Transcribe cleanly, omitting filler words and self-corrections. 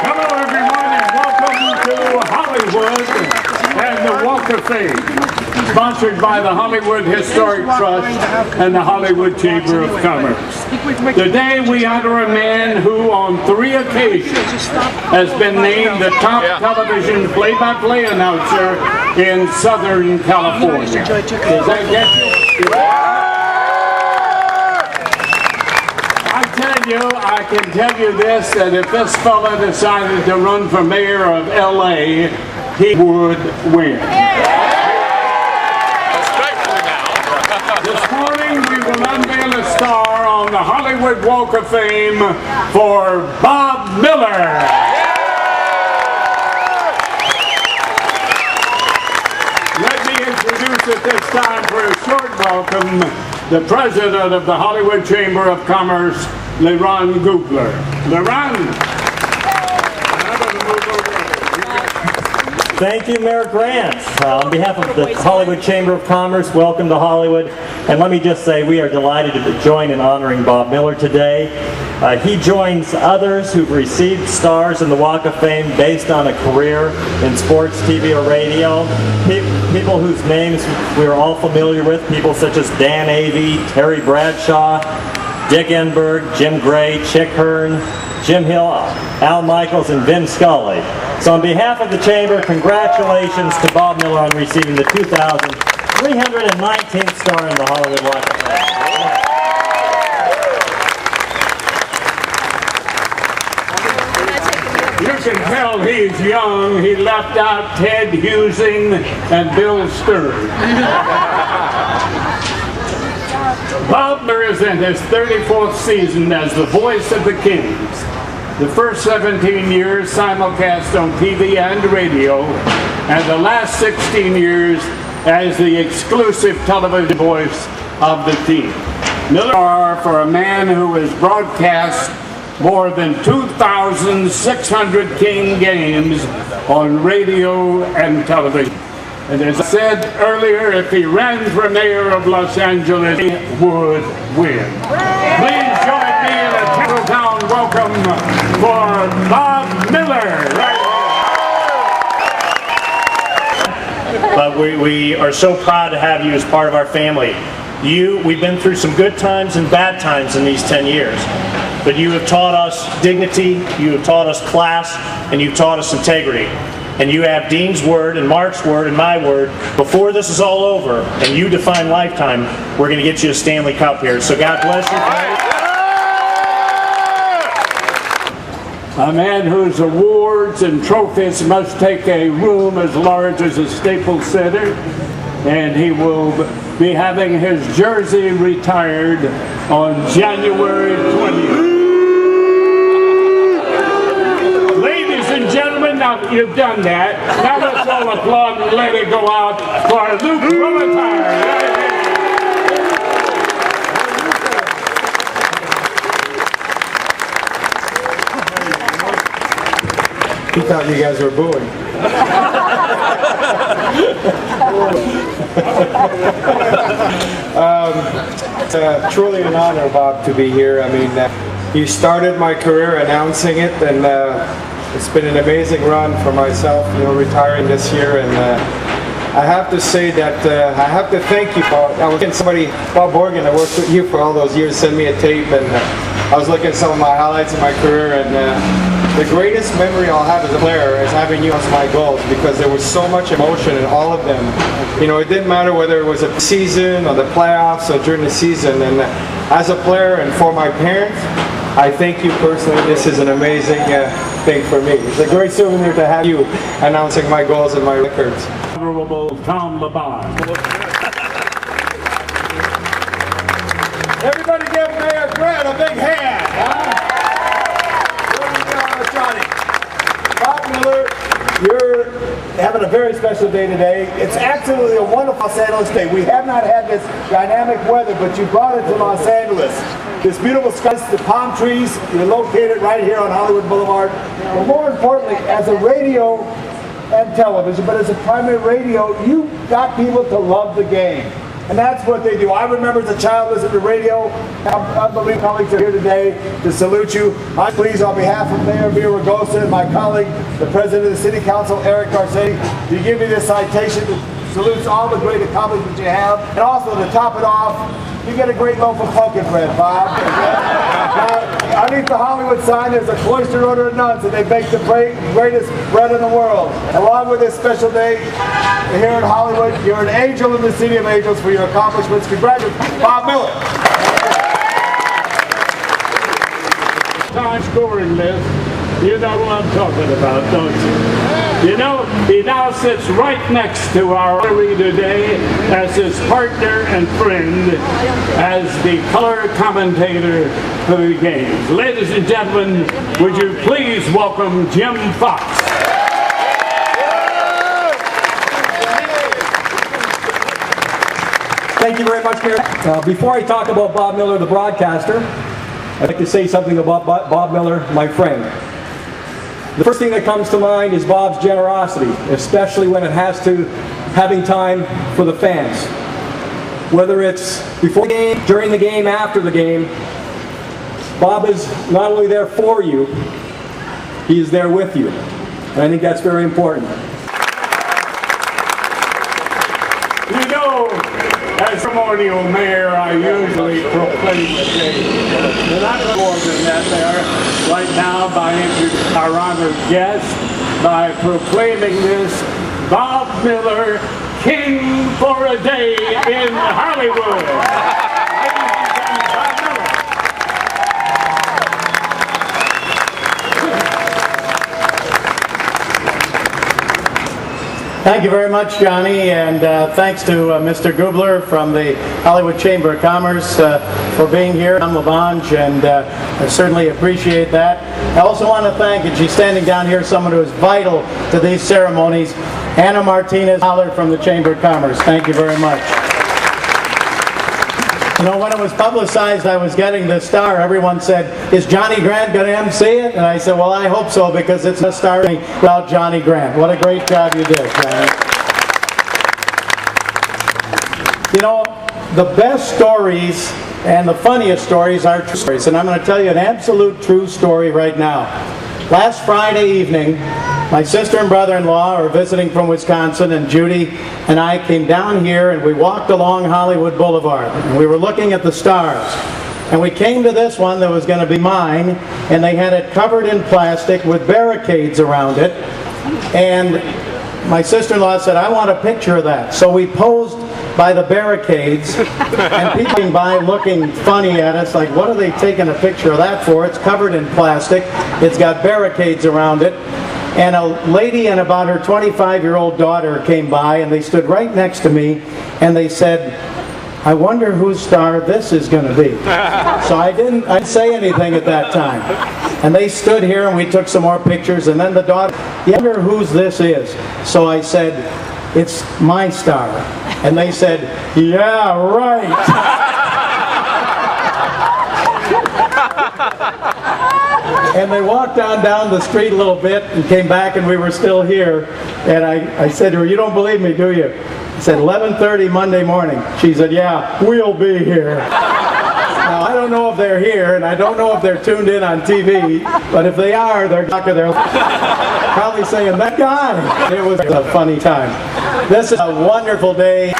Hello, everyone, and welcome to Hollywood and the Walk of Fame, sponsored by the Hollywood Historic Trust and the Hollywood Chamber of Commerce. Today, we honor a man who, on 3 occasions, has been named the top television play-by-play announcer in Southern California. Does that get you? I can tell you this, that if this fella decided to run for mayor of LA, he would win. This morning we will unveil a star on the Hollywood Walk of Fame for Bob Miller. Let me introduce at this time for a short welcome the president of the Hollywood Chamber of Commerce, LeRon Gugler. LeRon. Thank you, Mayor Grant. On behalf of the Hollywood Chamber of Commerce, welcome to Hollywood. And let me just say we are delighted to join in honoring Bob Miller today. He joins others who've received stars in the Walk of Fame based on a career in sports, TV, or radio. People whose names we're all familiar with, people such as Dan Avey, Terry Bradshaw, Dick Enberg, Jim Gray, Chick Hearn, Jim Hill, Al Michaels, and Vin Scully. So on behalf of the Chamber, congratulations to Bob Miller on receiving the 2,319th star in the Hollywood Walk of Fame. You can tell he's young. He left out Ted Husing and Bill Stern. Bob Miller is in his 34th season as the voice of the Kings. The first 17 years simulcast on TV and radio, and the last 16 years as the exclusive television voice of the team. Miller for a man who has broadcast more than 2,600 King games on radio and television. And as I said earlier, if he ran for mayor of Los Angeles, he would win. Please join me in a Town welcome for Bob Miller. But we are so proud to have you as part of our family. We've been through some good times and bad times in these 10 years. But you have taught us dignity, you have taught us class, and you've taught us integrity. And you have Dean's word and Mark's word and my word. Before this is all over and you define lifetime, we're going to get you a Stanley Cup here. So God bless you. A man whose awards and trophies must take a room as large as a Staples Center. And he will be having his jersey retired on January 20th. Now you've done that. Now let's all applaud and let it go out for Luke Robitaille. He thought you guys were booing. It's truly an honor, Bob, to be here. I mean, you started my career announcing it, and it's been an amazing run for myself, retiring this year, and I have to say that I have to thank you, Bob. I was looking Bob Morgan, I worked with you for all those years, sent me a tape, and I was looking at some of my highlights of my career, and the greatest memory I'll have as a player is having you as my goals, because there was so much emotion in all of them. It didn't matter whether it was a season or the playoffs or during the season, and as a player and for my parents, I thank you personally. This is an amazing thing for me. It's a great souvenir to have you announcing my goals and my records. Honorable Tom LeBon. Everybody give Mayor Grant a big hand. Johnny. Bob Miller, you're having a very special day today. It's absolutely a wonderful Los Angeles day. We have not had this dynamic weather, but you brought it to Los Angeles. This beautiful skies, the palm trees, you're located right here on Hollywood Boulevard. But more importantly, as a radio and television, but as a primary radio, you got people to love the game. And that's what they do. I remember as a child listening to radio. Unbelievable colleagues are here today to salute you. I'm pleased on behalf of Mayor Vera Ragosa and my colleague, the President of the City Council, Eric Garcetti, to give you this citation that salutes all the great accomplishments you have. And also to top it off, you get a great loaf of pumpkin bread, Bob. Now, underneath the Hollywood sign, there's a cloistered order of nuns, and they bake the greatest bread in the world. Along with this special day here in Hollywood, you're an angel in the City of Angels for your accomplishments. Congratulations, Bob Miller. Time scoring list. You know what I'm talking about, don't you? You know, he now sits right next to our honoree today as his partner and friend as the color commentator for the games. Ladies and gentlemen, would you please welcome Jim Fox. Thank you very much, Mayor. Before I talk about Bob Miller, the broadcaster, I'd like to say something about Bob Miller, my friend. The first thing that comes to mind is Bob's generosity, especially when it has to having time for the fans. Whether it's before the game, during the game, after the game, Bob is not only there for you, he is there with you. And I think that's very important. You know, as ceremonial mayor, I usually proclaim the day. But I'm more than that there right now by introducing our honored guest, by proclaiming this Bob Miller, King for a Day in Hollywood. Thank you very much, Johnny, and thanks to Mr. Gubler from the Hollywood Chamber of Commerce for being here on Lavange, and I certainly appreciate that. I also want to thank, and she's standing down here, someone who is vital to these ceremonies, Anna Martinez Holler from the Chamber of Commerce. Thank you very much. You know, when it was publicized I was getting this star, everyone said, is Johnny Grant going to MC it? And I said, well, I hope so, because it's a star about Johnny Grant. What a great job you did, Johnny. You know, the best stories and the funniest stories are true stories. And I'm going to tell you an absolute true story right now. Last Friday evening, my sister and brother-in-law are visiting from Wisconsin, and Judy and I came down here and we walked along Hollywood Boulevard, and we were looking at the stars. And we came to this one that was going to be mine, and they had it covered in plastic with barricades around it. And my sister-in-law said, I want a picture of that. So we posed by the barricades, and people came by looking funny at us, like, what are they taking a picture of that for? It's covered in plastic. It's got barricades around it. And a lady and about her 25-year-old daughter came by, and they stood right next to me, and they said, I wonder whose star this is going to be. So I didn't say anything at that time. And they stood here, and we took some more pictures, and then the daughter, I wonder whose this is. So I said, it's my star. And they said, yeah, right. And they walked on down the street a little bit and came back, and we were still here. And I said to her, you don't believe me, do you? I said, 11:30 Monday morning. She said, yeah, we'll be here. Now, I don't know if they're here, and I don't know if they're tuned in on TV, but if they are, they're probably saying, that guy. It was a funny time. This is a wonderful day.